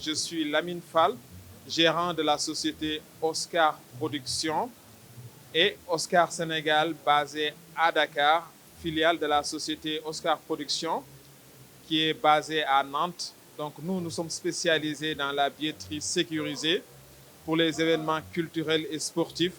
je suis Lamine Fall, gérant de la société Oscar Productions et Oscar Sénégal basé à Dakar, filiale de la société Oscar Productions qui est basée à Nantes. Donc nous sommes spécialisés dans la billetterie sécurisée pour les événements culturels et sportifs.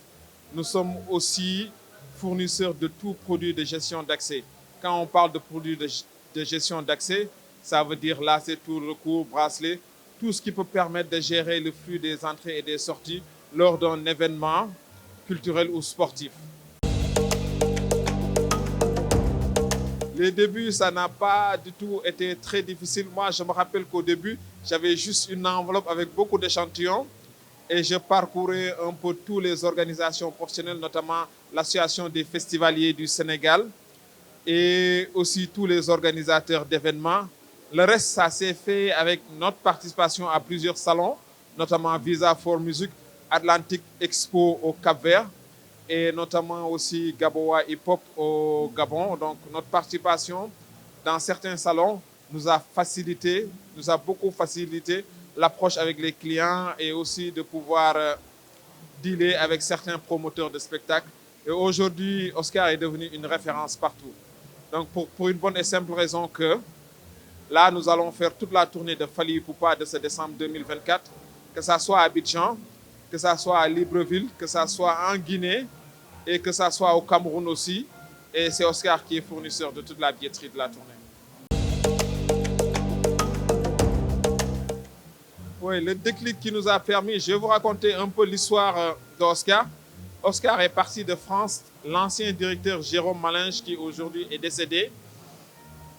Nous sommes aussi fournisseurs de tout produit de gestion d'accès. Quand on parle de produits de gestion d'accès, ça veut dire lacets, tours, recours, bracelets, tout ce qui peut permettre de gérer le flux des entrées et des sorties lors d'un événement culturel ou sportif. Les débuts, ça n'a pas du tout été très difficile. Moi, je me rappelle qu'au début, j'avais juste une enveloppe avec beaucoup d'échantillons et je parcourais un peu toutes les organisations professionnelles, notamment l'Association des festivaliers du Sénégal et aussi tous les organisateurs d'événements. Le reste, ça s'est fait avec notre participation à plusieurs salons, notamment Visa for Music, Atlantic Expo au Cap-Vert et notamment aussi Gaboa Hip Hop au Gabon. Donc notre participation dans certains salons nous a beaucoup facilité l'approche avec les clients et aussi de pouvoir dealer avec certains promoteurs de spectacles. Et aujourd'hui, Oscar est devenu une référence partout. Donc pour une bonne et simple raison que là, nous allons faire toute la tournée de Fally Ipupa de ce décembre 2024, que ça soit à Abidjan, que ça soit à Libreville, que ça soit en Guinée et que ça soit au Cameroun aussi. Et c'est Oscar qui est fournisseur de toute la billetterie de la tournée. Oui, le déclic qui nous a permis, je vais vous raconter un peu l'histoire d'Oscar. Oscar est parti de France. L'ancien directeur Jérôme Malinge, qui aujourd'hui est décédé,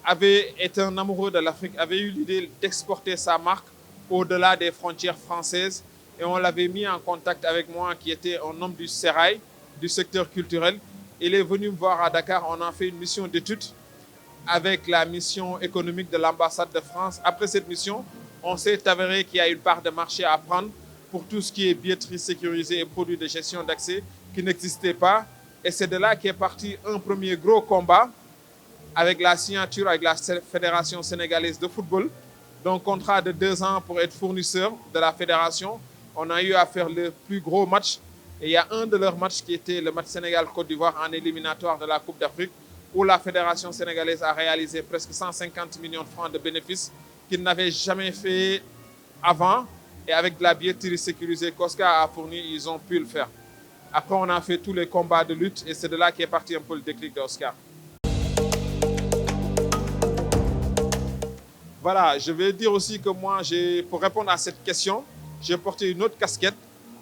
avait été un amoureux de l'Afrique, avait eu l'idée d'exporter sa marque au-delà des frontières françaises. Et on l'avait mis en contact avec moi, qui était un homme du Sérail, du secteur culturel. Il est venu me voir à Dakar. On a fait une mission d'étude avec la mission économique de l'ambassade de France. Après cette mission, on s'est avéré qu'il y a une part de marché à prendre pour tout ce qui est billetterie sécurisée et produits de gestion d'accès qui n'existaient pas. Et c'est de là qu'est parti un premier gros combat avec la signature avec la Fédération sénégalaise de football, d'un contrat de 2 ans pour être fournisseur de la fédération. On a eu à faire le plus gros match. Et il y a un de leurs matchs qui était le match Sénégal-Côte d'Ivoire en éliminatoire de la Coupe d'Afrique, où la Fédération sénégalaise a réalisé presque 150 millions de francs de bénéfices qu'il n'avait jamais fait avant. Et avec de la billetterie sécurisée qu'Oscar a fourni, ils ont pu le faire. Après, on a fait tous les combats de lutte et c'est de là qu'est parti un peu le déclic d'Oscar. Voilà, je vais dire aussi que moi, pour répondre à cette question, j'ai porté une autre casquette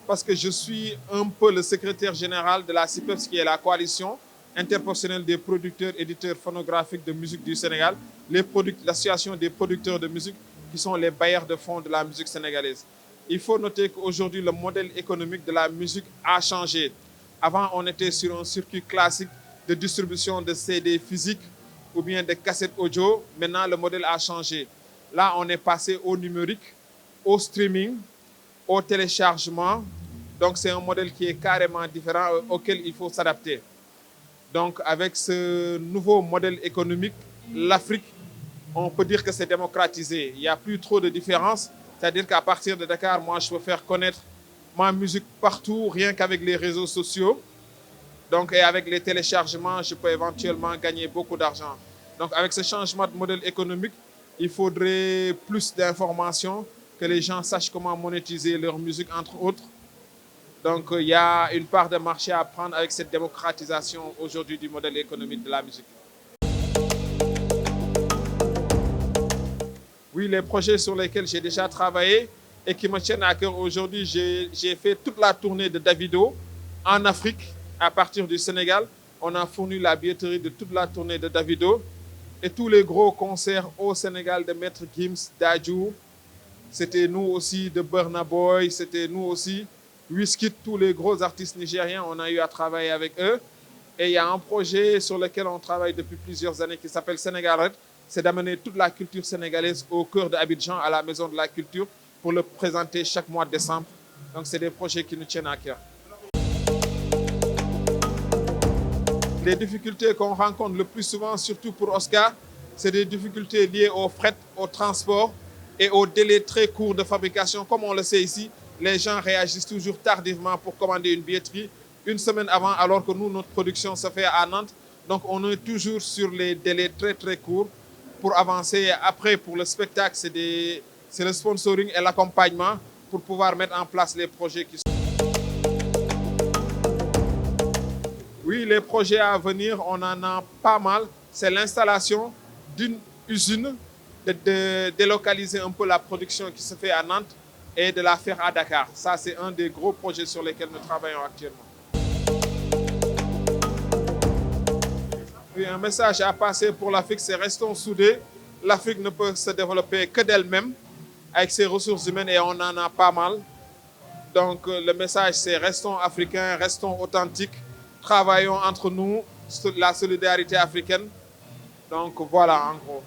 parce que je suis un peu le secrétaire général de la CIPEPS, qui est la coalition interprofessionnelle des producteurs éditeurs phonographiques de musique du Sénégal, l'association des producteurs de musique qui sont les bailleurs de fonds de la musique sénégalaise. Il faut noter qu'aujourd'hui, le modèle économique de la musique a changé. Avant, on était sur un circuit classique de distribution de CD physiques ou bien de cassettes audio. Maintenant, le modèle a changé. Là, on est passé au numérique, au streaming, au téléchargement. Donc, c'est un modèle qui est carrément différent auquel il faut s'adapter. Donc, avec ce nouveau modèle économique, l'Afrique, on peut dire que c'est démocratisé. Il n'y a plus trop de différence. C'est-à-dire qu'à partir de Dakar, moi, je peux faire connaître ma musique partout, rien qu'avec les réseaux sociaux. Donc, et avec les téléchargements, je peux éventuellement gagner beaucoup d'argent. Donc, avec ce changement de modèle économique, il faudrait plus d'informations, que les gens sachent comment monétiser leur musique, entre autres. Donc, il y a une part de marché à prendre avec cette démocratisation aujourd'hui du modèle économique de la musique. Oui, les projets sur lesquels j'ai déjà travaillé et qui me tiennent à cœur aujourd'hui, j'ai fait toute la tournée de Davido en Afrique, à partir du Sénégal. On a fourni la billetterie de toute la tournée de Davido et tous les gros concerts au Sénégal de Maître Gims, Dadju. C'était nous aussi de Burna Boy, c'était nous aussi. Wizkid, tous les gros artistes nigériens, on a eu à travailler avec eux. Et il y a un projet sur lequel on travaille depuis plusieurs années qui s'appelle Sénégal Red. C'est d'amener toute la culture sénégalaise au cœur d'Abidjan, à la Maison de la Culture, pour le présenter chaque mois de décembre. Donc, c'est des projets qui nous tiennent à cœur. Les difficultés qu'on rencontre le plus souvent, surtout pour Oscar, c'est des difficultés liées au fret, au transport et aux délais très courts de fabrication. Comme on le sait ici, les gens réagissent toujours tardivement pour commander une billetterie une semaine avant, alors que nous, notre production se fait à Nantes. Donc, on est toujours sur les délais très, très courts pour avancer. Après, pour le spectacle, c'est le sponsoring et l'accompagnement pour pouvoir mettre en place les projets qui sont... Oui, les projets à venir, on en a pas mal. C'est l'installation d'une usine, de délocaliser un peu la production qui se fait à Nantes et de la faire à Dakar. Ça, c'est un des gros projets sur lesquels nous travaillons actuellement. Oui, un message à passer pour l'Afrique, c'est restons soudés. L'Afrique ne peut se développer que d'elle-même avec ses ressources humaines et on en a pas mal. Donc le message, c'est restons africains, restons authentiques, travaillons entre nous, la solidarité africaine. Donc voilà, en gros.